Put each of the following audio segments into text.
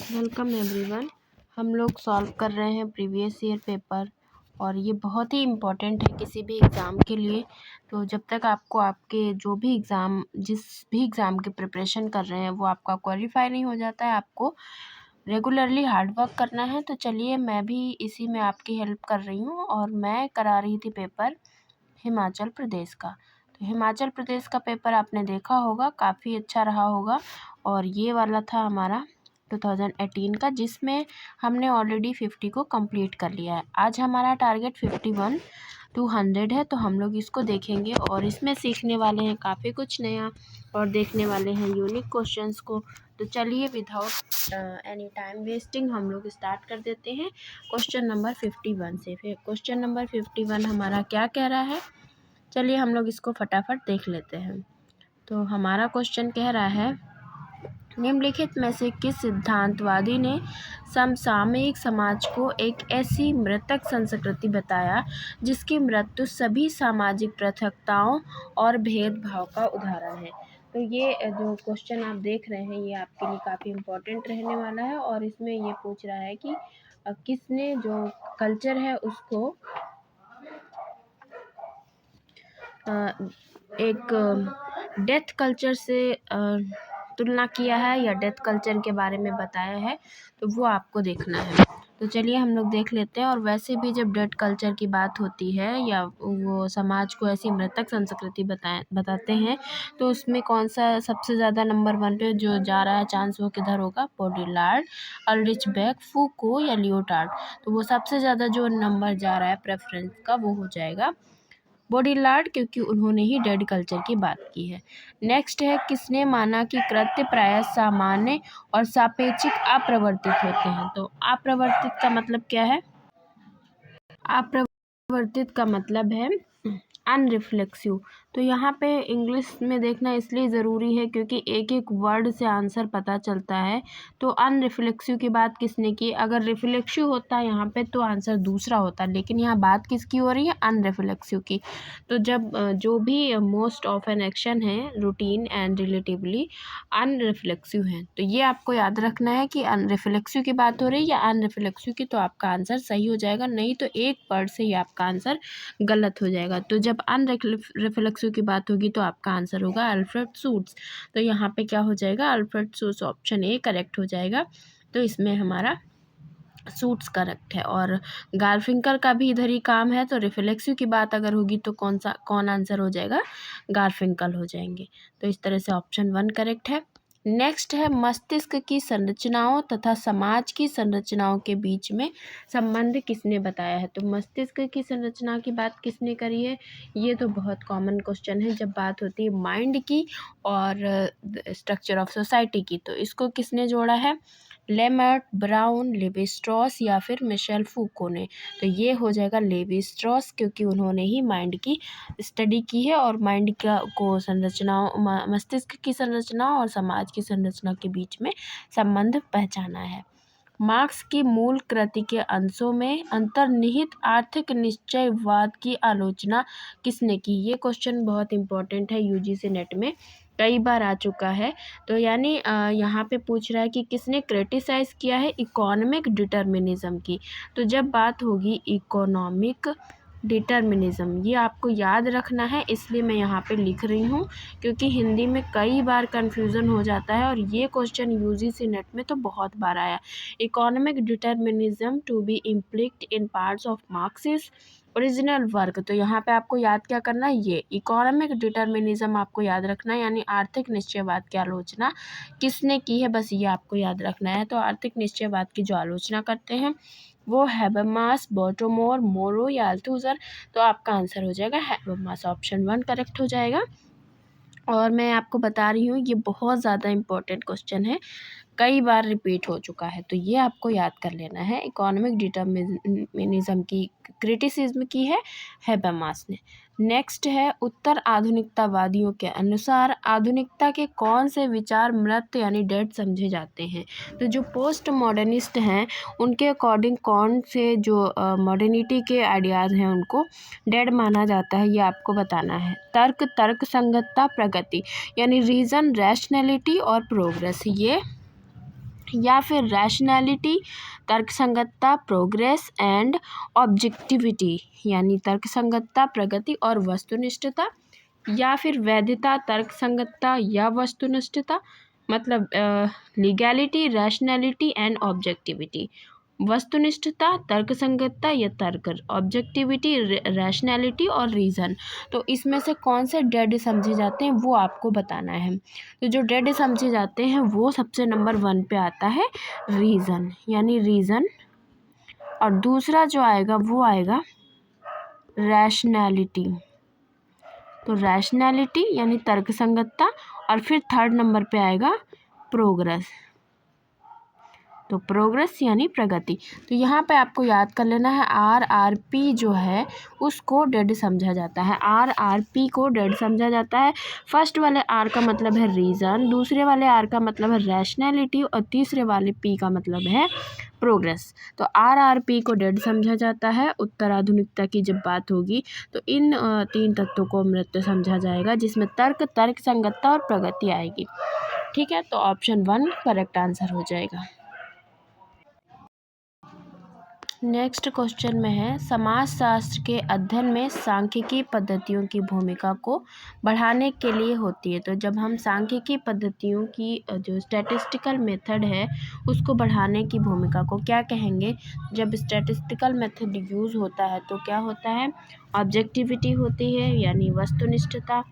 Welcome everyone. हम लोग solve कर रहे हैं प्रीवियस ईयर पेपर और ये बहुत ही इम्पोर्टेंट है किसी भी एग्ज़ाम के लिए। तो जब तक आपको आपके जिस भी एग्ज़ाम की प्रिपरेशन कर रहे हैं वो आपका क्वालिफाई नहीं हो जाता है, आपको रेगुलरली हार्ड वर्क करना है। तो चलिए मैं भी इसी में आपकी हेल्प कर रही हूँ और मैं करा रही थी पेपर हिमाचल प्रदेश का। तो हिमाचल प्रदेश का पेपर आपने देखा होगा, काफ़ी अच्छा रहा होगा। और ये वाला था हमारा 2018 का, जिसमें हमने ऑलरेडी 50 को कंप्लीट कर लिया है। आज हमारा टारगेट 51 to 100 है, तो हम लोग इसको देखेंगे और इसमें सीखने वाले हैं काफ़ी कुछ नया और देखने वाले हैं यूनिक क्वेश्चंस को। तो चलिए विदाउट एनी टाइम वेस्टिंग हम लोग स्टार्ट कर देते हैं क्वेश्चन नंबर 51 से। फिर क्वेश्चन नंबर 51 हमारा क्या कह रहा है, चलिए हम लोग इसको फटाफट देख लेते हैं। तो हमारा क्वेश्चन कह रहा है, निम्नलिखित में से किस सिद्धांतवादी ने समसामयिक समाज को एक ऐसी मृतक संस्कृति बताया जिसकी मृत्यु सभी सामाजिक पृथकताओं और भेदभाव का उदाहरण है। तो ये जो क्वेश्चन आप देख रहे हैं ये आपके लिए काफ़ी इम्पोर्टेंट रहने वाला है और इसमें ये पूछ रहा है कि किसने जो कल्चर है उसको एक डेथ कल्चर से तुलना किया है या डेथ कल्चर के बारे में बताया है, तो वो आपको देखना है। तो चलिए हम लोग देख लेते हैं। और वैसे भी जब डेथ कल्चर की बात होती है या वो समाज को ऐसी मृतक संस्कृति बताते हैं, तो उसमें कौन सा सबसे ज़्यादा नंबर 1 पे जो जा रहा है चांस, वो किधर होगा? बॉडीलार्ड, अल्ड्रिच बेक, फूको या लियोटार्ड। तो वो सबसे ज़्यादा जो नंबर जा रहा है प्रेफरेंस का वो हो जाएगा बॉडीलार्ड, क्योंकि उन्होंने ही डेड कल्चर की बात की है। नेक्स्ट है, किसने माना कि कृत्य प्रायः सामान्य और सापेक्षिक अप्रवर्तित होते हैं। तो अप्रवर्तित का मतलब क्या है? अप्रवर्तित का मतलब है अनरिफ्लेक्सिव। तो यहाँ पे इंग्लिश में देखना इसलिए ज़रूरी है क्योंकि एक एक वर्ड से आंसर पता चलता है। तो अनरिफ्लेक्सिव की बात किसने की? अगर रिफ्लेक्सिव होता यहाँ पे तो आंसर दूसरा होता, लेकिन यहाँ बात किसकी हो रही है? अनरिफ्लेक्सिव की। तो जब जो भी मोस्ट ऑफ एन एक्शन है रूटीन एंड रिलेटिवली अनरिफ्लेक्सिव है, तो ये आपको याद रखना है कि अनरिफ्लेक्सिव की बात हो रही है या अनरिफ्लेक्सिव की, तो आपका आंसर सही हो जाएगा। नहीं तो एक वर्ड से ही आपका आंसर गलत हो जाएगा। तो जब अनरिफ्लेक्सिव की बात होगी तो आपका आंसर होगा अल्फ्रेड सूट्स। तो यहाँ पे क्या हो जाएगा? Alfred suits, option A correct हो जाएगा। तो इसमें हमारा सूट्स करेक्ट है। और गारफिंकर का भी इधर ही काम है, तो रिफ्लेक्सिव की बात अगर होगी तो कौन आंसर हो जाएगा? गारफिंकल हो जाएंगे। तो इस तरह से ऑप्शन 1 करेक्ट है। नेक्स्ट है, मस्तिष्क की संरचनाओं तथा समाज की संरचनाओं के बीच में संबंध किसने बताया है। तो मस्तिष्क की संरचना की बात किसने करी है? ये तो बहुत कॉमन क्वेश्चन है जब बात होती है माइंड की और स्ट्रक्चर ऑफ सोसाइटी की। तो इसको किसने जोड़ा है? लेमर्ट, ब्राउन, लेवी स्ट्रॉस या फिर मिशेल फूको ने। तो ये हो जाएगा लेवी स्ट्रॉस, क्योंकि उन्होंने ही माइंड की स्टडी की है और माइंड को संरचनाओं, मस्तिष्क की संरचना और समाज की संरचना के बीच में संबंध पहचाना है। मार्क्स की मूल कृति के अंशों में अंतर्निहित आर्थिक निश्चयवाद की आलोचना किसने की? ये क्वेश्चन बहुत इंपॉर्टेंट है, यूजीसी नेट में कई बार आ चुका है। तो यानी यहाँ पे पूछ रहा है कि किसने क्रिटिसाइज़ किया है इकोनॉमिक डिटर्मिनिज्म की। तो जब बात होगी इकोनॉमिक डिटर्मिनिज्म, ये आपको याद रखना है, इसलिए मैं यहाँ पे लिख रही हूँ क्योंकि हिंदी में कई बार कन्फ्यूज़न हो जाता है और ये क्वेश्चन यूजीसी नेट में तो बहुत बार आया। Economic determinism to be implicit in parts of Marx's original work. तो यहाँ पे आपको याद क्या करना है? ये इकोनॉमिक डिटर्मिनिज्म आपको याद रखना है, यानी आर्थिक निश्चयवाद की आलोचना किसने की है, बस ये आपको याद रखना है। तो आर्थिक निश्चयवाद की जो आलोचना करते हैं वो हैबरमास, बर्टोमोर, मोरो या अल्थुजर। तो आपका आंसर हो जाएगा हैबरमास, ऑप्शन 1 करेक्ट हो जाएगा। और मैं आपको बता रही हूँ ये बहुत ज़्यादा इम्पोर्टेंट क्वेश्चन है, कई बार रिपीट हो चुका है, तो ये आपको याद कर लेना है। इकोनॉमिक डिटर्मिनिज्म की क्रिटिसिज्म की है हैबरमास ने। नेक्स्ट है, उत्तर आधुनिकतावादियों के अनुसार आधुनिकता के कौन से विचार मृत यानी डेड समझे जाते हैं। तो जो पोस्ट मॉडर्निस्ट हैं उनके अकॉर्डिंग कौन से जो मॉडर्निटी के आइडियाज़ हैं उनको डेड माना जाता है, ये आपको बताना है। तर्क संगतता, प्रगति यानी रीज़न, रैशनैलिटी और प्रोग्रेस, ये या फिर रैशनैलिटी, तर्कसंगतता, प्रोग्रेस एंड ऑब्जेक्टिविटी यानी तर्कसंगतता, प्रगति और वस्तुनिष्ठता, या फिर वैधता, तर्कसंगतता या वस्तुनिष्ठता, मतलब लीगैलिटी, रैशनैलिटी एंड ऑब्जेक्टिविटी। वस्तुनिष्ठता, तर्कसंगतता या तर्क, ऑब्जेक्टिविटी, रैशनैलिटी और रीज़न। तो इसमें से कौन से डेड समझे जाते हैं वो आपको बताना है। तो जो डेड समझे जाते हैं वो सबसे नंबर 1 पे आता है रीज़न, यानी रीज़न। और दूसरा जो आएगा वो आएगा रैशनैलिटी। तो रैशनैलिटी यानी तर्कसंगतता, और फिर 3rd नंबर पे आएगा प्रोग्रेस। तो प्रोग्रेस यानी प्रगति। तो यहाँ पे आपको याद कर लेना है RRP जो है उसको डेड समझा जाता है। RRP को डेड समझा जाता है। फर्स्ट वाले R का मतलब है रीज़न, दूसरे वाले R का मतलब है रैशनैलिटी और तीसरे वाले P का मतलब है प्रोग्रेस। तो RRP को डेड समझा जाता है। उत्तराधुनिकता की जब बात होगी तो इन 3 तत्वों को अमृत समझा जाएगा, जिसमें तर्क संगतता और प्रगति आएगी। ठीक है, तो ऑप्शन 1 करेक्ट आंसर हो जाएगा। नेक्स्ट क्वेश्चन में है, समाजशास्त्र के अध्ययन में सांख्यिकी पद्धतियों की भूमिका को बढ़ाने के लिए होती है। तो जब हम सांख्यिकी पद्धतियों की जो स्टैटिस्टिकल मेथड है उसको बढ़ाने की भूमिका को क्या कहेंगे? जब स्टैटिस्टिकल मेथड यूज़ होता है तो क्या होता है? ऑब्जेक्टिविटी होती है यानी वस्तुनिष्ठता,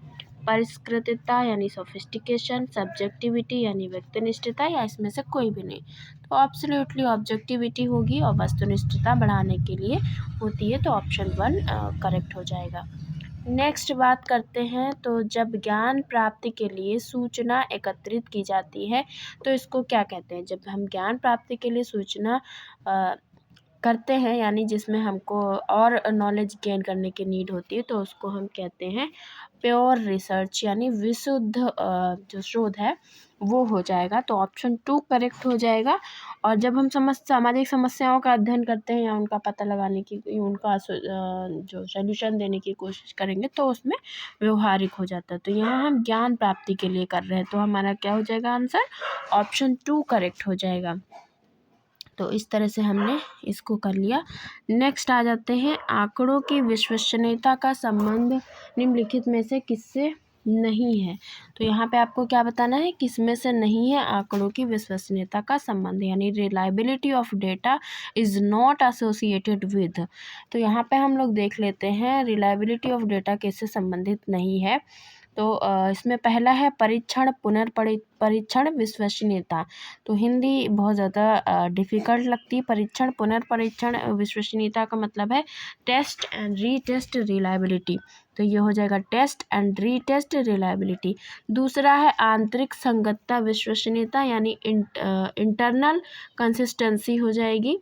परिष्कृतता यानी सोफिस्टिकेशन, सब्जेक्टिविटी यानी व्यक्तिनिष्ठता, या इसमें से कोई भी नहीं। तो एब्सोल्युटली ऑब्जेक्टिविटी होगी और वस्तुनिष्ठता बढ़ाने के लिए होती है। तो ऑप्शन 1 करेक्ट हो जाएगा। नेक्स्ट बात करते हैं, तो जब ज्ञान प्राप्ति के लिए सूचना एकत्रित की जाती है तो इसको क्या कहते हैं? जब हम ज्ञान प्राप्ति के लिए सूचना करते हैं यानी जिसमें हमको और नॉलेज गेन करने की नीड होती है तो उसको हम कहते हैं प्योर रिसर्च यानी विशुद्ध जो शोध है वो हो जाएगा। तो ऑप्शन 2 करेक्ट हो जाएगा। और जब हम सामाजिक समस्याओं का अध्ययन करते हैं या उनका पता लगाने की उनका जो सॉल्यूशन देने की कोशिश करेंगे तो उसमें व्यवहारिक हो जाता है। तो यहाँ हम ज्ञान प्राप्ति के लिए कर रहे हैं तो हमारा क्या हो जाएगा आंसर? ऑप्शन 2 करेक्ट हो जाएगा। तो इस तरह से हमने इसको कर लिया। नेक्स्ट आ जाते हैं, आंकड़ों की विश्वसनीयता का संबंध निम्नलिखित में से किससे नहीं है? तो यहाँ पे आपको क्या बताना है, किसमें से नहीं है आंकड़ों की विश्वसनीयता का संबंध, यानी reliability of data is not associated with. तो यहाँ पे हम लोग देख लेते हैं रिलायबिलिटी ऑफ डेटा किससे संबंधित नहीं है। तो इसमें पहला है परीक्षण परीक्षण विश्वसनीयता। तो हिंदी बहुत ज़्यादा डिफ़िकल्ट लगती है। परीक्षण पुनर्परीक्षण विश्वसनीयता का मतलब है टेस्ट एंड रीटेस्ट रिलायबिलिटी। तो ये हो जाएगा टेस्ट एंड रीटेस्ट रिलायबिलिटी। दूसरा है आंतरिक संगतता विश्वसनीयता यानी इंटरनल कंसिस्टेंसी हो जाएगी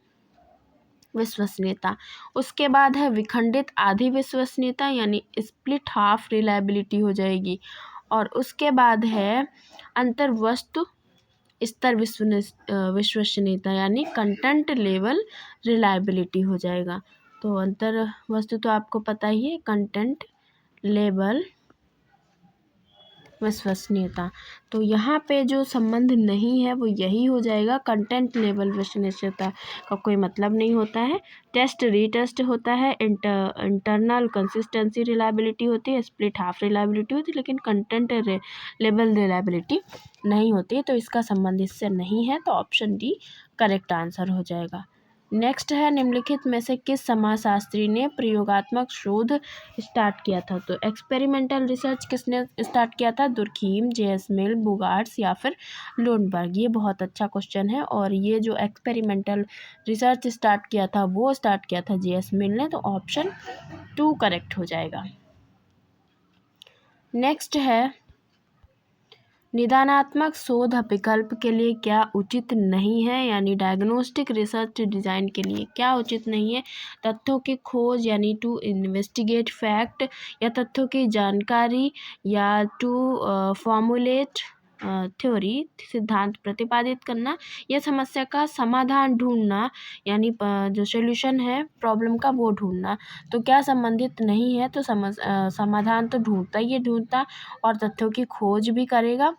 विश्वसनीयता। उसके बाद है विखंडित आधी विश्वसनीयता यानी स्प्लिट हाफ रिलायबिलिटी हो जाएगी। और उसके बाद है अंतर्वस्तु स्तर विश्वसनीयता यानी कंटेंट लेवल रिलायबिलिटी हो जाएगा। तो अंतर वस्तु तो आपको पता ही है, कंटेंट लेवल विश्वसनीयता। तो यहाँ पे जो संबंध नहीं है वो यही हो जाएगा, कंटेंट लेवल विश्वसनीयता का कोई मतलब नहीं होता है। टेस्ट रीटेस्ट होता है, इंटरनल कंसिस्टेंसी रिलायबिलिटी होती है, स्प्लिट हाफ रिलायबिलिटी होती है, लेकिन कंटेंट लेवल रिलायबिलिटी नहीं होती है। तो इसका संबंध इससे नहीं है। तो ऑप्शन डी करेक्ट आंसर हो जाएगा। नेक्स्ट है, निम्नलिखित में से किस समाजशास्त्री ने प्रयोगात्मक शोध स्टार्ट किया था? तो एक्सपेरिमेंटल रिसर्च किसने स्टार्ट किया था? Durkheim, JS. मिल, बुगार्ड्स या फिर लुंडबर्ग। ये बहुत अच्छा क्वेश्चन है। और ये जो एक्सपेरिमेंटल रिसर्च स्टार्ट किया था वो स्टार्ट किया था जे.एस. मिल ने। तो ऑप्शन 2 करेक्ट हो जाएगा। नेक्स्ट है, निदानात्मक शोध विकल्प के लिए क्या उचित नहीं है, यानी डायग्नोस्टिक रिसर्च डिज़ाइन के लिए क्या उचित नहीं है? तथ्यों की खोज यानी टू इन्वेस्टिगेट फैक्ट, या तथ्यों की जानकारी, या टू फॉर्मुलेट थ्योरी सिद्धांत प्रतिपादित करना, या समस्या का समाधान ढूंढना यानी जो सॉल्यूशन है प्रॉब्लम का वो ढूंढना। तो क्या संबंधित नहीं है? तो समाधान तो ढूंढता ही ढूंढता और तथ्यों की खोज भी करेगा।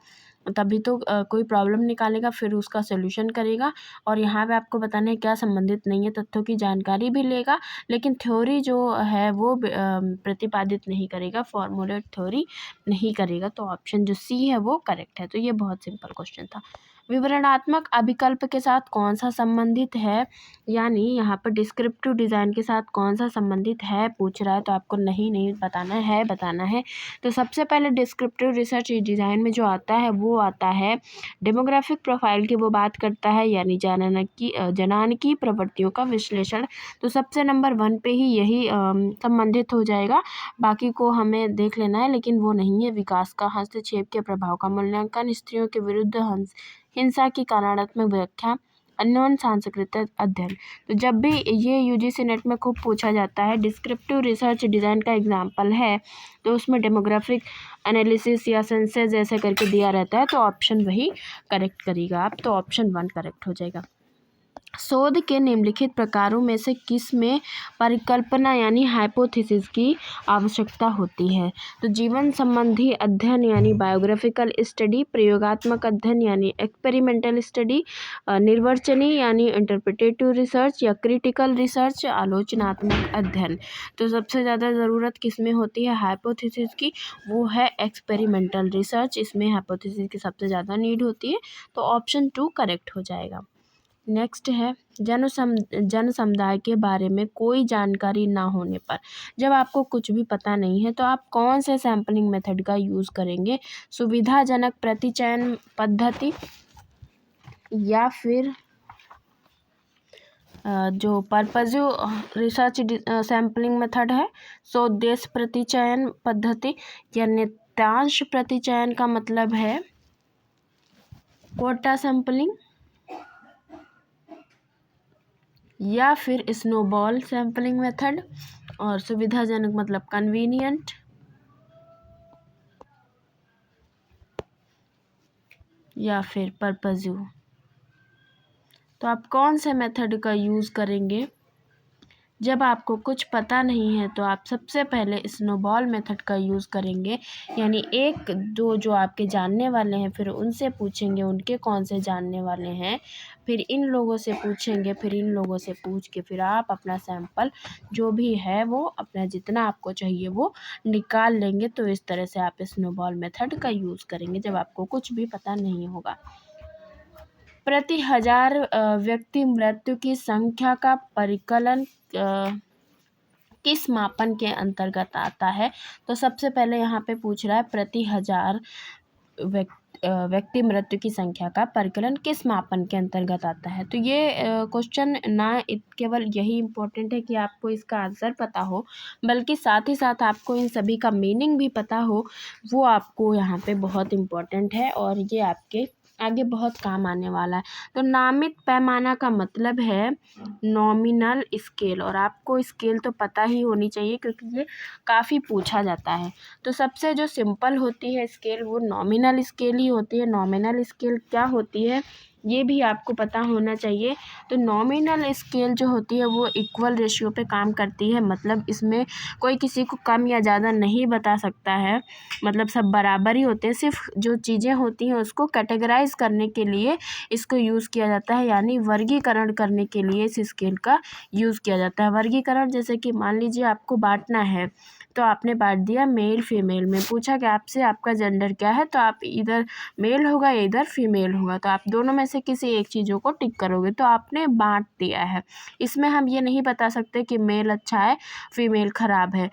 तभी तो कोई प्रॉब्लम निकालेगा, फिर उसका सॉल्यूशन करेगा। और यहाँ पे आपको बताना है क्या संबंधित नहीं है, तथ्यों की जानकारी भी लेगा, लेकिन थ्योरी जो है वो प्रतिपादित नहीं करेगा, फॉर्मूलेट थ्योरी नहीं करेगा। तो ऑप्शन जो सी है वो करेक्ट है। तो ये बहुत सिंपल क्वेश्चन था। विवरणात्मक अभिकल्प के साथ कौन सा संबंधित है, यानी यहाँ पर डिस्क्रिप्टिव डिज़ाइन के साथ कौन सा संबंधित है पूछ रहा है, तो आपको नहीं बताना है। तो सबसे पहले डिस्क्रिप्टिव रिसर्च डिज़ाइन में जो आता है वो आता है डेमोग्राफिक प्रोफाइल की वो बात करता है, यानी जनानकी प्रवृत्तियों का विश्लेषण। तो सबसे नंबर 1 पे ही यही संबंधित हो जाएगा, बाकी को हमें देख लेना है, लेकिन वो नहीं है। विकास का हस्तक्षेप के प्रभाव का मूल्यांकन, स्त्रियों के विरुद्ध हिंसा की कारणात्मक व्याख्या, अन्योन सांस्कृतिक अध्ययन। तो जब भी ये यूजीसी नेट में खूब पूछा जाता है, डिस्क्रिप्टिव रिसर्च डिज़ाइन का एग्जाम्पल है, तो उसमें डेमोग्राफिक एनालिसिस या सेंसस ऐसे करके दिया रहता है, तो ऑप्शन वही करेक्ट करेगा आप। तो ऑप्शन 1 करेक्ट हो जाएगा। शोध के निम्नलिखित प्रकारों में से किस में परिकल्पना यानी हाइपोथेसिस की आवश्यकता होती है? तो जीवन संबंधी अध्ययन यानी बायोग्राफिकल स्टडी, प्रयोगात्मक अध्ययन यानी एक्सपेरिमेंटल स्टडी, निर्वचनी यानी इंटरप्रिटेटिव रिसर्च, या क्रिटिकल रिसर्च आलोचनात्मक अध्ययन। तो सबसे ज़्यादा ज़रूरत किस में होती है हाइपोथेसिस की? वो है एक्सपेरिमेंटल रिसर्च, इसमें हाइपोथेसिस की सबसे ज़्यादा नीड होती है। तो ऑप्शन 2 करेक्ट हो जाएगा। नेक्स्ट है जन समुदाय के बारे में कोई जानकारी ना होने पर, जब आपको कुछ भी पता नहीं है तो आप कौन से सैम्पलिंग मेथड का यूज़ करेंगे? सुविधाजनक प्रतिचयन पद्धति, या फिर जो पर्पजिव रिसर्च सैम्पलिंग मेथड है, स्वोद्देश्य प्रतिचयन पद्धति, या नित्यांश प्रतिचयन का मतलब है कोटा सैम्पलिंग, या फिर स्नोबॉल सैम्पलिंग मेथड, और सुविधाजनक मतलब कन्वीनियंट, या फिर पर्पजिव। तो आप कौन से मेथड का यूज़ करेंगे? जब आपको कुछ पता नहीं है तो आप सबसे पहले स्नोबॉल मेथड का यूज़ करेंगे, यानी एक दो जो आपके जानने वाले हैं फिर उनसे पूछेंगे, उनके कौन से जानने वाले हैं, फिर इन लोगों से पूछेंगे, फिर इन लोगों से पूछ के फिर आप अपना सैंपल जो भी है वो अपना जितना आपको चाहिए वो निकाल लेंगे। तो इस तरह से आप स्नोबॉल मेथड का यूज़ करेंगे जब आपको कुछ भी पता नहीं होगा। प्रति 1000 व्यक्ति मृत्यु की संख्या का परिकलन किस मापन के अंतर्गत आता है? तो सबसे पहले यहाँ पे पूछ रहा है प्रति 1000 व्यक्ति मृत्यु की संख्या का परिकलन किस मापन के अंतर्गत आता है? तो ये क्वेश्चन ना केवल यही इम्पोर्टेंट है कि आपको इसका आंसर पता हो, बल्कि साथ ही साथ आपको इन सभी का मीनिंग भी पता हो, वो आपको यहाँ पे बहुत इम्पोर्टेंट है और ये आपके आगे बहुत काम आने वाला है। तो नामित पैमाना का मतलब है नॉमिनल स्केल, और आपको स्केल तो पता ही होनी चाहिए क्योंकि ये काफ़ी पूछा जाता है। तो सबसे जो सिंपल होती है स्केल वो नॉमिनल स्केल ही होती है। नॉमिनल स्केल क्या होती है ये भी आपको पता होना चाहिए। तो नॉमिनल स्केल जो होती है वो इक्वल रेशियो पे काम करती है, मतलब इसमें कोई किसी को कम या ज़्यादा नहीं बता सकता है, मतलब सब बराबर ही होते हैं। सिर्फ जो चीज़ें होती हैं उसको कैटेगराइज करने के लिए इसको यूज़ किया जाता है, यानी वर्गीकरण करने के लिए इस स्केल का यूज़ किया जाता है। वर्गीकरण जैसे कि मान लीजिए आपको बांटना है, तो आपने बांट दिया मेल फीमेल में, पूछा कि आपसे आपका जेंडर क्या है, तो आप इधर मेल होगा या इधर फीमेल होगा, तो आप दोनों में से किसी एक चीज़ों को टिक करोगे, तो आपने बांट दिया है। इसमें हम ये नहीं बता सकते कि मेल अच्छा है फीमेल ख़राब है,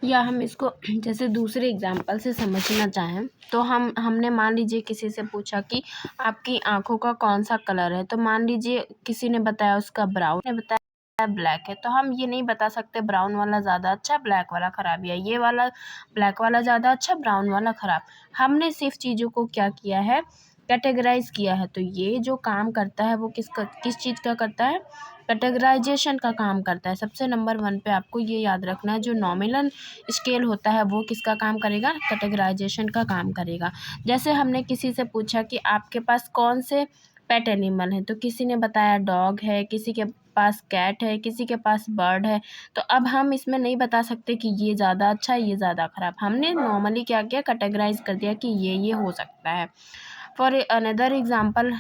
या हम इसको जैसे दूसरे एग्जाम्पल से समझना चाहें तो हमने मान लीजिए किसी से पूछा कि आपकी आँखों का कौन सा कलर है, तो मान लीजिए किसी ने बताया उसका ब्राउन, ने बताया ब्लैक है, तो हम ये नहीं बता सकते ब्राउन वाला ज़्यादा अच्छा ब्लैक वाला ख़राब, या ये वाला ब्लैक वाला ज़्यादा अच्छा ब्राउन वाला ख़राब। हमने सिर्फ चीज़ों को क्या किया है, कैटेगराइज किया है। तो ये जो काम करता है वो किस चीज़ का करता है, कैटेगराइजेशन का काम करता है। सबसे नंबर 1 पे आपको ये याद रखना है, जो नॉमिनल स्केल होता है वो किसका काम करेगा, कैटेगराइजेशन का काम करेगा। जैसे हमने किसी से पूछा कि आपके पास कौन से पेट एनिमल है। तो किसी ने बताया डॉग है, किसी के पास कैट है, किसी के पास बर्ड है। तो अब हम इसमें नहीं बता सकते कि ये ज़्यादा अच्छा है, ये ज़्यादा ख़राब। हमने नॉर्मली क्या किया, कैटेगराइज कर दिया कि ये हो सकता है। फॉर अनदर एग्ज़ाम्पल,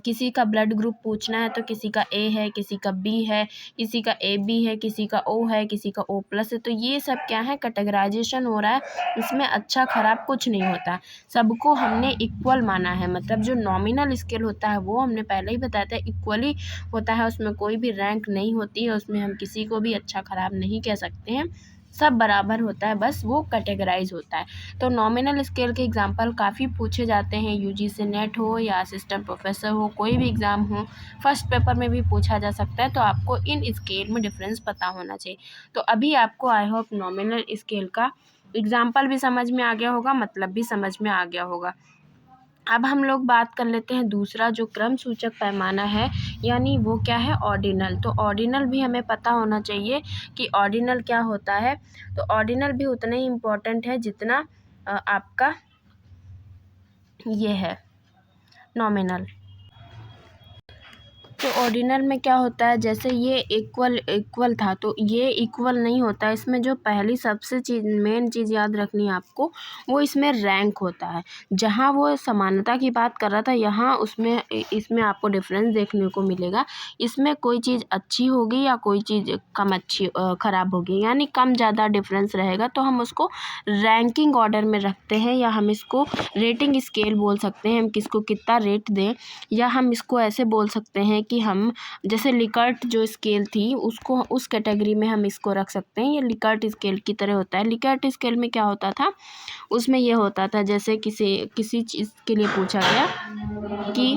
किसी का ब्लड ग्रुप पूछना है तो किसी का ए है, किसी का बी है, किसी का AB है, किसी का O है, किसी का O+ है। तो ये सब क्या है, कैटेगराइजेशन हो रहा है। इसमें अच्छा ख़राब कुछ नहीं होता, सबको हमने इक्वल माना है। मतलब जो नॉमिनल स्केल होता है वो हमने पहले ही बताया था इक्वली होता है, उसमें कोई भी रैंक नहीं होती है, उसमें हम किसी को भी अच्छा ख़राब नहीं कह सकते हैं, सब बराबर होता है, बस वो कैटेगराइज होता है। तो नॉमिनल स्केल के एग्जांपल काफ़ी पूछे जाते हैं, UGC नेट हो या असिस्टेंट प्रोफेसर हो, कोई भी एग्ज़ाम हो, फर्स्ट पेपर में भी पूछा जा सकता है। तो आपको इन स्केल में डिफरेंस पता होना चाहिए। तो अभी आपको आई होप नॉमिनल स्केल का एग्जाम्पल भी समझ में आ गया होगा, मतलब भी समझ में आ गया होगा। अब हम लोग बात कर लेते हैं दूसरा जो क्रम सूचक पैमाना है, यानी वो क्या है, ऑर्डिनल। तो ऑर्डिनल भी हमें पता होना चाहिए कि ऑर्डिनल क्या होता है। तो ऑर्डिनल भी उतना ही इम्पोर्टेंट है जितना आपका ये है नॉमिनल। तो ऑर्डिनल में क्या होता है, जैसे ये इक्वल था तो ये इक्वल नहीं होता है। इसमें जो पहली सबसे मेन चीज़ याद रखनी है आपको, वो इसमें रैंक होता है। जहाँ वो समानता की बात कर रहा था, यहाँ इसमें आपको डिफरेंस देखने को मिलेगा। इसमें कोई चीज़ अच्छी होगी या कोई चीज़ कम ख़राब होगी, यानी कम ज़्यादा डिफरेंस रहेगा, तो हम उसको रैंकिंग ऑर्डर में रखते हैं, या हम इसको रेटिंग स्केल बोल सकते हैं, हम किसको कितना रेट दें। या हम इसको ऐसे बोल सकते हैं कि हम जैसे लिकर्ट जो स्केल थी उसको उस कैटेगरी में हम इसको रख सकते हैं, ये लिकर्ट स्केल की तरह होता है। लिकर्ट स्केल में क्या होता था, उसमें ये होता था जैसे किसी चीज़ के लिए पूछा गया कि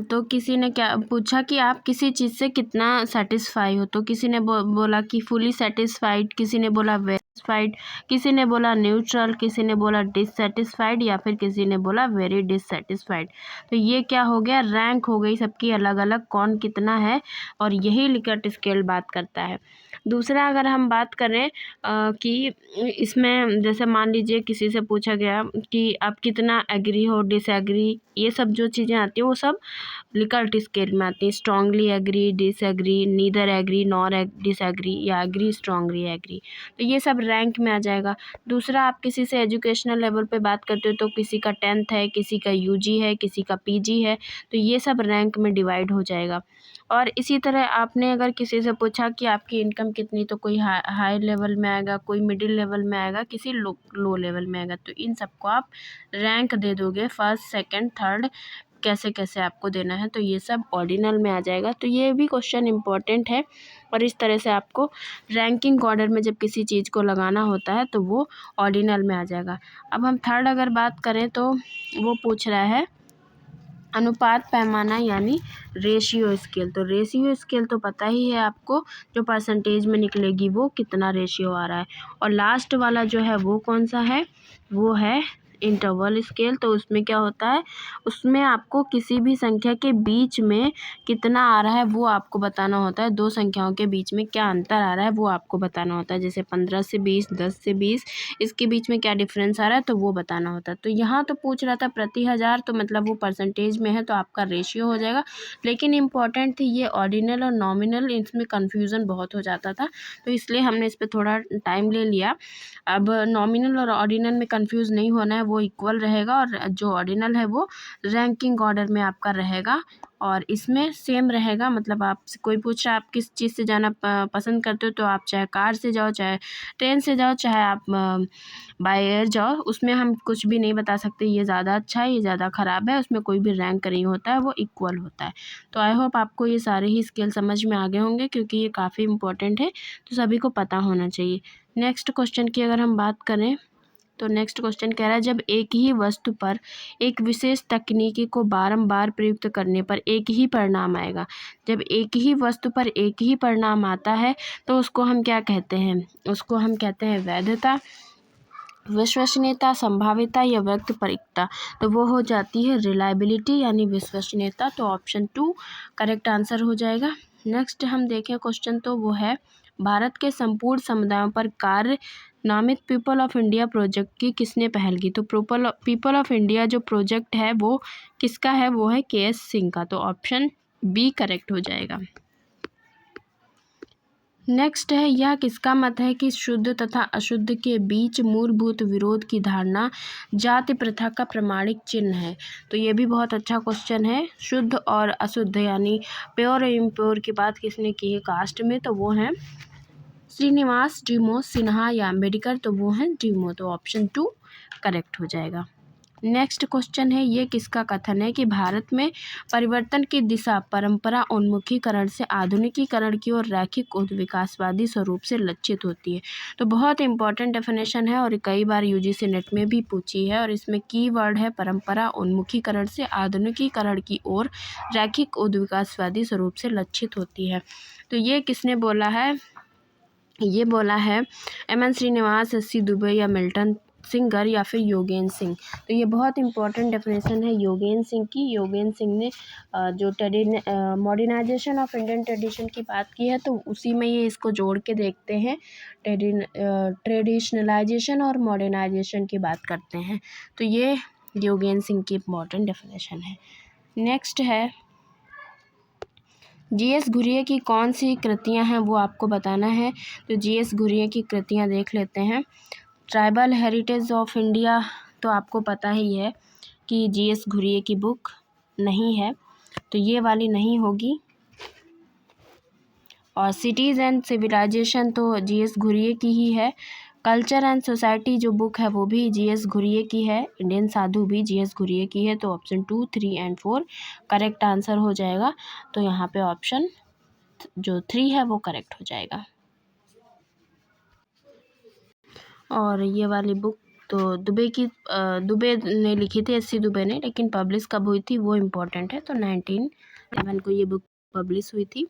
तो किसी ने क्या पूछा कि आप किसी चीज़ से कितना सेटिस्फाई हो। तो किसी ने बोला कि फुली सेटिस्फाइड, किसी ने बोला वेरी सेटिस्फाइड, किसी ने बोला न्यूट्रल, किसी ने बोला डिससेटिस्फाइड, या फिर किसी ने बोला वेरी डिससेटिस्फाइड। तो ये क्या हो गया, रैंक हो गई सबकी अलग अलग, कौन कितना है, और यही लिकर्ट स्केल बात करता है। दूसरा अगर हम बात करें कि इसमें जैसे मान लीजिए किसी से पूछा गया कि आप कितना एग्री हो, डिसएग्री, ये सब जो चीज़ें आती हैं वो सब लिकर्ट स्केल में आती है। Strongly agree, disagree, neither agree, nor disagree, या एग्री स्ट्रांगली एग्री। तो ये सब रैंक में आ जाएगा। दूसरा, आप किसी से एजुकेशनल लेवल पे बात करते हो तो किसी का 10th है, किसी का UG है, किसी का PG है, तो ये सब रैंक में डिवाइड हो जाएगा। और इसी तरह आपने अगर किसी से पूछा कि आपकी इनकम कितनी, तो कोई हाई लेवल में आएगा, कोई मिडिल लेवल में आएगा, किसी लो लेवल में आएगा। तो इन सबको आप रैंक दे दोगे, फर्स्ट, सेकंड, थर्ड, कैसे कैसे आपको देना है, तो ये सब ऑर्डिनल में आ जाएगा। तो ये भी क्वेश्चन इम्पोर्टेंट है, और इस तरह से आपको रैंकिंग ऑर्डर में जब किसी चीज़ को लगाना होता है तो वो ऑर्डिनल में आ जाएगा। अब हम थर्ड अगर बात करें तो वो पूछ रहा है अनुपात पैमाना, यानी रेशियो स्केल। तो रेशियो स्केल तो पता ही है आपको, जो परसेंटेज में निकलेगी वो कितना रेशियो आ रहा है। और लास्ट वाला जो है वो कौन सा है, वो है इंटरवल स्केल। तो उसमें क्या होता है, उसमें आपको किसी भी संख्या के बीच में कितना आ रहा है वो आपको बताना होता है। दो संख्याओं के बीच में क्या अंतर आ रहा है वो आपको बताना होता है। जैसे 15 से 20, 10 से 20, इसके बीच में क्या डिफरेंस आ रहा है तो वो बताना होता है। तो यहाँ तो पूछ रहा था प्रति हज़ार, तो मतलब वो परसेंटेज में है तो आपका रेशियो हो जाएगा। लेकिन इम्पॉर्टेंट थी ये ऑर्डिनल और नॉमिनल, इसमें कन्फ्यूज़न बहुत हो जाता था, तो इसलिए हमने इस पर थोड़ा टाइम ले लिया। अब नॉमिनल और ऑर्डिनल में कंफ्यूज नहीं होना है, वो इक्वल रहेगा, और जो ऑर्डिनल है वो रैंकिंग ऑर्डर में आपका रहेगा, और इसमें सेम रहेगा। मतलब आपसे कोई पूछ रहा है आप किस चीज़ से जाना पसंद करते हो, तो आप चाहे कार से जाओ, चाहे ट्रेन से जाओ, चाहे आप बाय एयर जाओ, उसमें हम कुछ भी नहीं बता सकते ये ज़्यादा अच्छा है, ये ज़्यादा ख़राब है, उसमें कोई भी रैंक नहीं होता है, वो इक्वल होता है। तो आई होप आपको ये सारे ही स्केल समझ में आ गए होंगे, क्योंकि ये काफ़ी इंपॉर्टेंट है, तो सभी को पता होना चाहिए। नेक्स्ट क्वेश्चन की अगर हम बात करें तो नेक्स्ट क्वेश्चन कह रहा है, जब एक ही वस्तु पर एक विशेष तकनीकी को बारंबार प्रयुक्त करने पर एक ही परिणाम आएगा। जब एक ही वस्तु पर एक ही परिणाम आता है तो उसको हम क्या कहते हैं, उसको हम कहते हैं वैधता, विश्वसनीयता, संभाव्यता, या व्यक्तपरिकता। तो वो हो जाती है रिलायबिलिटी, यानी विश्वसनीयता। तो ऑप्शन 2 करेक्ट आंसर हो जाएगा। नेक्स्ट हम देखें क्वेश्चन, तो वो है भारत के संपूर्ण समुदायों पर कार्य नामित पीपल ऑफ इंडिया प्रोजेक्ट की किसने पहल की? तो पीपल ऑफ इंडिया जो प्रोजेक्ट है वो किसका है? वो है के.एस. सिंह का। तो ऑप्शन बी करेक्ट हो जाएगा। नेक्स्ट है, यह किसका मत है कि शुद्ध तथा अशुद्ध के बीच मूलभूत विरोध की धारणा जाति प्रथा का प्रमाणिक चिन्ह है? तो ये भी बहुत अच्छा क्वेश्चन है। शुद्ध और अशुद्ध यानी प्योर और इम्प्योर की बात किसने की है कास्ट में? तो वो है श्रीनिवास डिमो सिन्हा या अम्बेडकर। तो वो है डिमो। तो ऑप्शन 2 करेक्ट हो जाएगा। नेक्स्ट क्वेश्चन है, ये किसका कथन है कि भारत में परिवर्तन की दिशा परंपरा उन्मुखीकरण से आधुनिकीकरण की ओर रैखिक विकासवादी स्वरूप से लक्षित होती है? तो बहुत इंपॉर्टेंट डेफिनेशन है और कई बार यूजीसी नेट में भी पूछी है, और इसमें की वर्ड है परंपरा उन्मुखीकरण से आधुनिकीकरण की ओर रैखिक विकासवादी स्वरूप से लक्षित होती है। तो ये किसने बोला है? ये बोला है एम.एन. श्रीनिवास, एस.सी. दुबे या मिल्टन सिंगर या फिर योगेंद्र सिंह। तो ये बहुत इंपॉर्टेंट डेफिनेशन है योगेंद्र सिंह की। योगेंद्र सिंह ने जो मॉडर्नाइजेशन ऑफ इंडियन ट्रेडिशन की बात की है, तो उसी में ये इसको जोड़ के देखते हैं। ट्रेडिशनलाइजेशन और मॉडर्नाइजेशन की बात करते हैं। तो ये योगेंद्र सिंह की इंपॉर्टेंट डेफिनेशन है। नेक्स्ट है, जी.एस. घुरिये की कौन सी कृतियां हैं वो आपको बताना है। तो जी.एस. घुरिये की कृतियां देख लेते हैं। ट्राइबल हेरिटेज ऑफ इंडिया, तो आपको पता ही है कि जी.एस. घुरिये की बुक नहीं है, तो ये वाली नहीं होगी। और सिटीज़ एंड सिविलाइजेशन तो जी.एस. घुरिये की ही है। कल्चर एंड सोसाइटी जो बुक है वो भी जी.एस. घुरिये की है। इंडियन साधु भी जी.एस. घुरिये की है। तो ऑप्शन 2, 3 एंड 4 करेक्ट आंसर हो जाएगा। तो यहाँ पे ऑप्शन जो 3 है वो करेक्ट हो जाएगा। और ये वाली बुक तो दुबे ने लिखी थी, एस.सी. दुबे ने, लेकिन पब्लिश कब हुई थी वो इम्पोर्टेंट है। तो 1911 को ये बुक पब्लिश हुई थी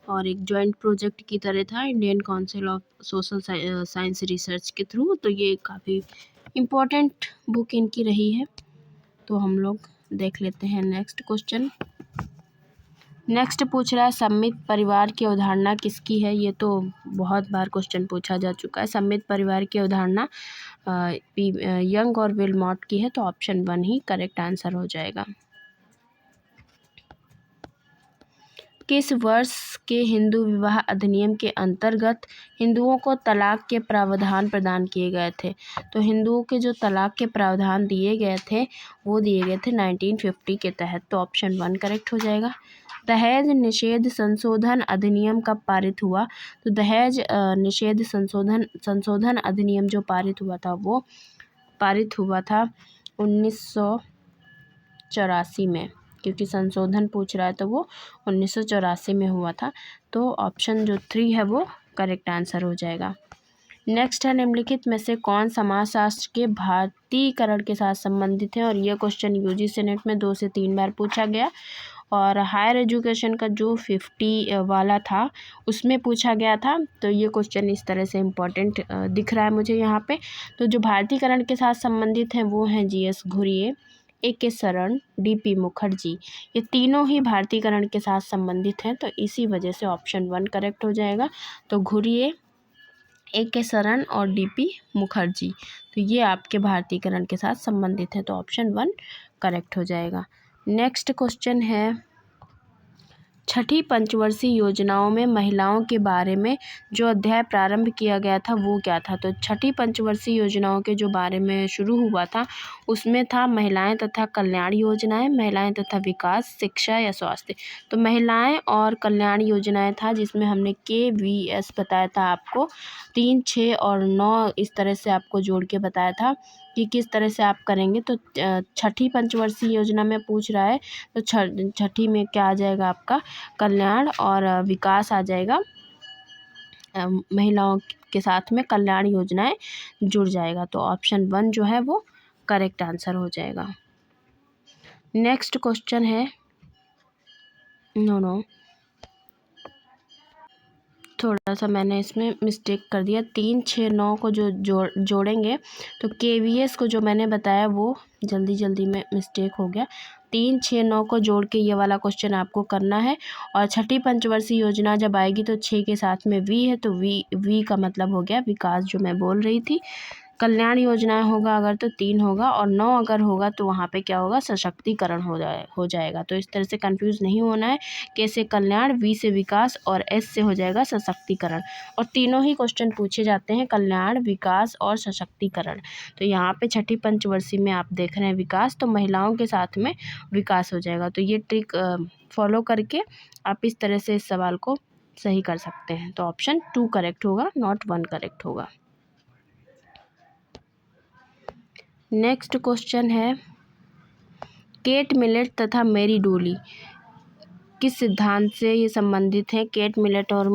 और एक जॉइंट प्रोजेक्ट की तरह था Indian council of social science research के थ्रू। तो ये काफ़ी इम्पोर्टेंट बुक इनकी रही है। तो हम लोग देख लेते हैं नेक्स्ट क्वेश्चन। नेक्स्ट पूछ रहा है, सम्मित परिवार की अवधारणा किसकी है? ये तो बहुत बार क्वेश्चन पूछा जा चुका है। सम्मित परिवार की अवधारणा यंग और विलमॉट की है। तो ऑप्शन 1 ही करेक्ट आंसर हो जाएगा। किस वर्ष के हिंदू विवाह अधिनियम के अंतर्गत हिंदुओं को तलाक के प्रावधान प्रदान किए गए थे? तो हिंदुओं के जो तलाक के प्रावधान दिए गए थे वो दिए गए थे 1950 के तहत। तो ऑप्शन 1 करेक्ट हो जाएगा। दहेज निषेध संशोधन अधिनियम कब पारित हुआ? तो दहेज निषेध संशोधन अधिनियम जो पारित हुआ था वो पारित हुआ था 1984 में, क्योंकि संशोधन पूछ रहा है तो वो 1984 में हुआ था। तो ऑप्शन जो 3 है वो करेक्ट आंसर हो जाएगा। नेक्स्ट है, निम्नलिखित में से कौन समाजशास्त्र के भारतीयकरण के साथ संबंधित है? और यह क्वेश्चन यूजीसी नेट में 2 से 3 बार पूछा गया, और हायर एजुकेशन का जो 50 वाला था उसमें पूछा गया था। तो ये क्वेश्चन इस तरह से इम्पोर्टेंट दिख रहा है मुझे यहाँ पे। तो जो भारतीयकरण के साथ संबंधित हैं वो हैं जी.एस. घुरिये, ए.के. शरण, डी.पी. मुखर्जी। ये तीनों ही भारतीयकरण के साथ संबंधित हैं, तो इसी वजह से ऑप्शन 1 करेक्ट हो जाएगा। तो घुरिये, ए.के. शरण और डी.पी. मुखर्जी, तो ये आपके भारतीयकरण के साथ संबंधित हैं। तो ऑप्शन 1 करेक्ट हो जाएगा। नेक्स्ट क्वेश्चन है, छठी पंचवर्षीय योजनाओं में महिलाओं के बारे में जो अध्याय प्रारंभ किया गया था वो क्या था? तो छठी पंचवर्षीय योजनाओं के जो बारे में शुरू हुआ था उसमें था महिलाएं तथा कल्याण योजनाएं, महिलाएं तथा विकास, शिक्षा या स्वास्थ्य। तो महिलाएं और कल्याण योजनाएं था, जिसमें हमने KVS बताया था आपको। 3, 6 और 9 इस तरह से आपको जोड़ के बताया था कि किस तरह से आप करेंगे। तो छठी पंचवर्षीय योजना में पूछ रहा है, तो छठी में क्या आ जाएगा आपका? कल्याण, और विकास आ जाएगा, महिलाओं के साथ में कल्याण योजनाएं जुड़ जाएगा। तो ऑप्शन 1 जो है वो करेक्ट आंसर हो जाएगा। नेक्स्ट क्वेश्चन है, थोड़ा सा मैंने इसमें मिस्टेक कर दिया। 3, 6, 9 को जो जोड़ेंगे तो KVS को जो मैंने बताया वो जल्दी में मिस्टेक हो गया। 3, 6, 9 को जोड़ के ये वाला क्वेश्चन आपको करना है। और छठी पंचवर्षीय योजना जब आएगी तो 6 के साथ में वी है, तो वी का मतलब हो गया विकास, जो मैं बोल रही थी। कल्याण योजना होगा अगर तो 3 होगा, और 9 अगर होगा तो वहाँ पे क्या होगा, सशक्तिकरण हो जाएगा। तो इस तरह से कंफ्यूज नहीं होना है। कैसे कल्याण, वी से विकास, और एस से हो जाएगा सशक्तिकरण। और तीनों ही क्वेश्चन पूछे जाते हैं, कल्याण, विकास और सशक्तिकरण। तो यहाँ पे छठी पंचवर्षीय में आप देख रहे हैं विकास, तो महिलाओं के साथ में विकास हो जाएगा। तो ये ट्रिक फॉलो करके आप इस तरह से इस सवाल को सही कर सकते हैं। तो ऑप्शन 2 करेक्ट होगा, नॉट 1 करेक्ट होगा। नेक्स्ट क्वेश्चन है, केट मिलेट तथा मेरी डोली किस सिद्धांत से ये संबंधित है। केट मिलेट और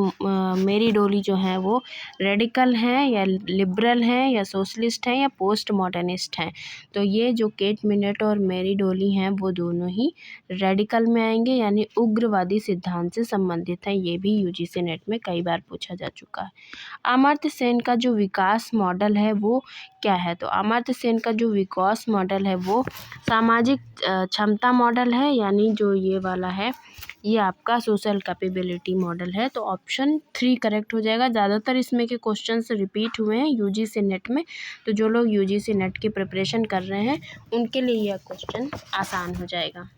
मेरी डोली जो है वो रेडिकल हैं या लिबरल हैं या सोशलिस्ट हैं या पोस्ट मॉडर्निस्ट हैं। तो ये जो केट मिलेट और मेरी डोली हैं वो दोनों ही रेडिकल में आएंगे, यानी उग्रवादी सिद्धांत से संबंधित हैं। ये भी यूजीसी नेट में कई बार पूछा जा चुका है। अमर्त्य सेन का जो विकास मॉडल है वो क्या है। तो अमर्त्य सेन का जो विकास मॉडल है वो सामाजिक क्षमता मॉडल है, यानी जो ये वाला है ये आपका सोशल कैपेबिलिटी मॉडल है। तो ऑप्शन 3 करेक्ट हो जाएगा। ज़्यादातर इसमें के क्वेश्चंस रिपीट हुए हैं यूजीसी नेट में, तो जो लोग यूजीसी नेट की प्रिपरेशन कर रहे हैं उनके लिए यह क्वेश्चन आसान हो जाएगा।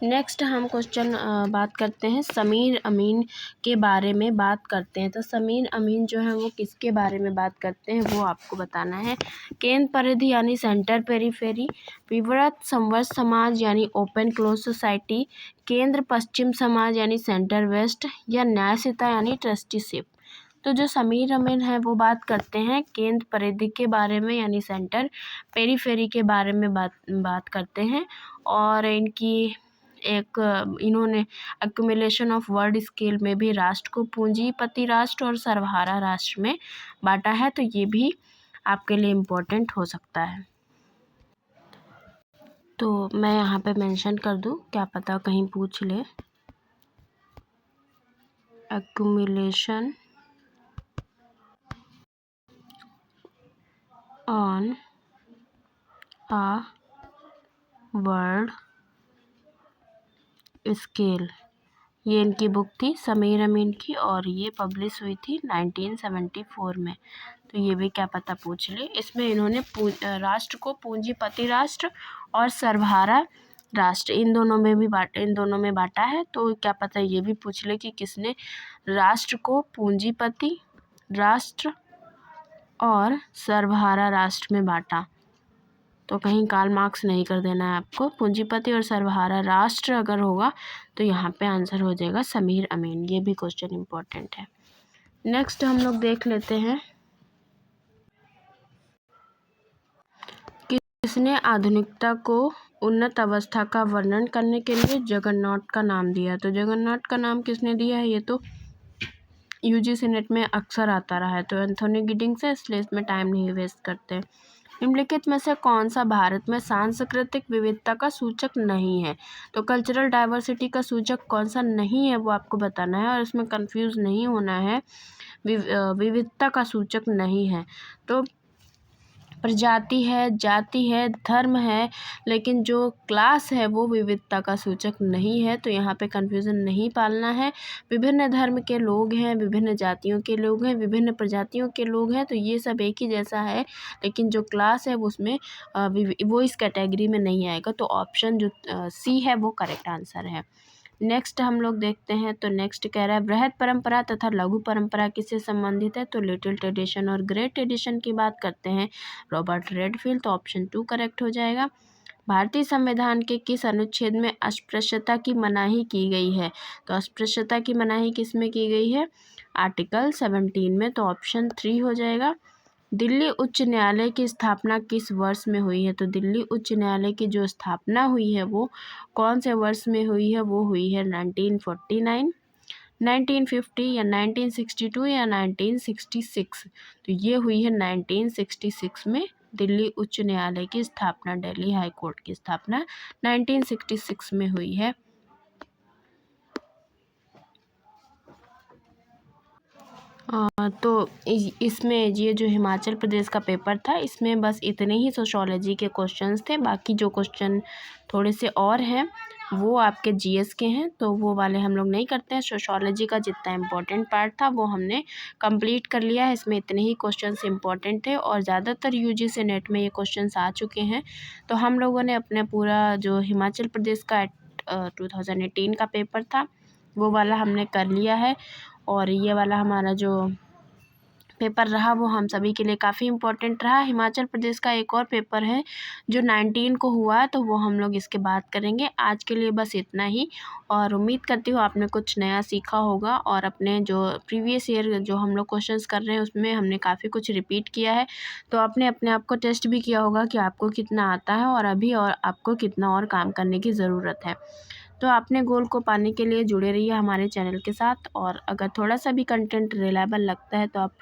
नेक्स्ट हम क्वेश्चन बात करते हैं, समीर अमीन के बारे में बात करते हैं। तो समीर अमीन जो है वो किसके बारे में बात करते हैं वो आपको बताना है। केंद्र परिधि यानी सेंटर पेरीफेरी, विवृत संवर्त समाज यानी ओपन क्लोज सोसाइटी, केंद्र पश्चिम समाज यानी सेंटर वेस्ट, या न्यायसिता यानी ट्रस्टीशिप। तो जो समीर अमीन है वो बात करते हैं केंद्र परिधि के बारे में, यानी सेंटर पेरीफेरी के बारे में बात करते हैं। और इनकी इन्होंने एक्यूमुलेशन ऑफ वर्ल्ड स्केल में भी राष्ट्र को पूंजीपति राष्ट्र और सर्वहारा राष्ट्र में बांटा है। तो ये भी आपके लिए इम्पोर्टेंट हो सकता है। तो मैं यहाँ पे मेंशन कर दूँ, क्या पता कहीं पूछ ले। Accumulation on a world scale, ये इनकी बुक थी समीर अमीन की, और ये पब्लिश हुई थी 1974 में। तो ये भी क्या पता पूछ ले। इसमें इन्होंने राष्ट्र को पूंजीपति राष्ट्र और सर्वहारा राष्ट्र इन दोनों में बांटा है। तो क्या पता ये भी पूछ ले कि किसने राष्ट्र को पूंजीपति राष्ट्र और सर्वहारा राष्ट्र में बांटा। तो कहीं काल मार्क्स नहीं कर देना है आपको। पूंजीपति और सर्वहारा राष्ट्र अगर होगा तो यहाँ पे आंसर हो जाएगा समीर अमीन। ये भी क्वेश्चन इम्पोर्टेंट है। नेक्स्ट हम लोग देख लेते हैं, किसने आधुनिकता को उन्नत अवस्था का वर्णन करने के लिए जगन्नाथ का नाम दिया। तो जगन्नाथ का नाम किसने दिया है, ये तो यूजीसी नेट में अक्सर आता रहा है। तो एंथोनी गिडिंग्स है, इसलिए इसमें टाइम नहीं वेस्ट करते। निम्नलिखित में से कौन सा भारत में सांस्कृतिक विविधता का सूचक नहीं है। तो कल्चरल डाइवर्सिटी का सूचक कौन सा नहीं है वो आपको बताना है, और इसमें कंफ्यूज नहीं होना है। विविधता का सूचक नहीं है तो प्रजाति है, जाति है, धर्म है, लेकिन जो क्लास है वो विविधता का सूचक नहीं है। तो यहाँ पे कंफ्यूजन नहीं पालना है। विभिन्न धर्म के लोग हैं, विभिन्न जातियों के लोग हैं, विभिन्न प्रजातियों के लोग हैं, तो ये सब एक ही जैसा है, लेकिन जो क्लास है वो उसमें वो इस कैटेगरी में नहीं आएगा। तो ऑप्शन जो सी है वो करेक्ट आंसर है। नेक्स्ट हम लोग देखते हैं, तो नेक्स्ट कह रहा है बृहद परंपरा तथा लघु परंपरा किससे संबंधित है। तो लिटिल ट्रेडिशन और ग्रेट ट्रेडिशन की बात करते हैं रॉबर्ट रेडफील्ड। तो ऑप्शन 2 करेक्ट हो जाएगा। भारतीय संविधान के किस अनुच्छेद में अस्पृश्यता की मनाही की गई है। तो अस्पृश्यता की मनाही किस में की गई है, आर्टिकल 17 में। तो ऑप्शन 3 हो जाएगा। दिल्ली उच्च न्यायालय की स्थापना किस वर्ष में हुई है। तो दिल्ली उच्च न्यायालय की जो स्थापना हुई है वो कौन से वर्ष में हुई है, वो हुई है 1949, 1950 या 1962 या 1966। तो ये हुई है 1966 में दिल्ली उच्च न्यायालय की स्थापना, दिल्ली हाई कोर्ट की स्थापना 1966 में हुई है। तो इसमें ये जो हिमाचल प्रदेश का पेपर था, इसमें बस इतने ही सोशियोलॉजी के क्वेश्चंस थे। बाकी जो क्वेश्चन थोड़े से और हैं वो आपके जीएस के हैं, तो वो वाले हम लोग नहीं करते हैं। सोशियोलॉजी का जितना इम्पोर्टेंट पार्ट था वो हमने कंप्लीट कर लिया है। इसमें इतने ही क्वेश्चंस इम्पोर्टेंट थे और ज़्यादातर यूजीसी नेट में ये क्वेश्चंस आ चुके हैं। तो हम लोगों ने अपना पूरा जो हिमाचल प्रदेश का 2018 का पेपर था वो वाला हमने कर लिया है। और ये वाला हमारा जो पेपर रहा वो हम सभी के लिए काफ़ी इम्पोर्टेंट रहा। हिमाचल प्रदेश का एक और पेपर है जो 19 को हुआ, तो वो हम लोग इसके बाद करेंगे। आज के लिए बस इतना ही, और उम्मीद करती हूँ आपने कुछ नया सीखा होगा। और अपने जो प्रीवियस ईयर जो हम लोग क्वेश्चंस कर रहे हैं उसमें हमने काफ़ी कुछ रिपीट किया है, तो आपने अपने आप को टेस्ट भी किया होगा कि आपको कितना आता है और अभी और आपको कितना और काम करने की ज़रूरत है। तो अपने गोल को पाने के लिए जुड़े रहिए हमारे चैनल के साथ। और अगर थोड़ा सा भी कंटेंट रिलायबल लगता है तो आप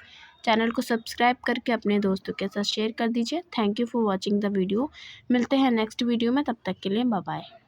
चैनल को सब्सक्राइब करके अपने दोस्तों के साथ शेयर कर दीजिए। Thank you for watching the video. मिलते हैं नेक्स्ट वीडियो में, तब तक के लिए बाय बाय।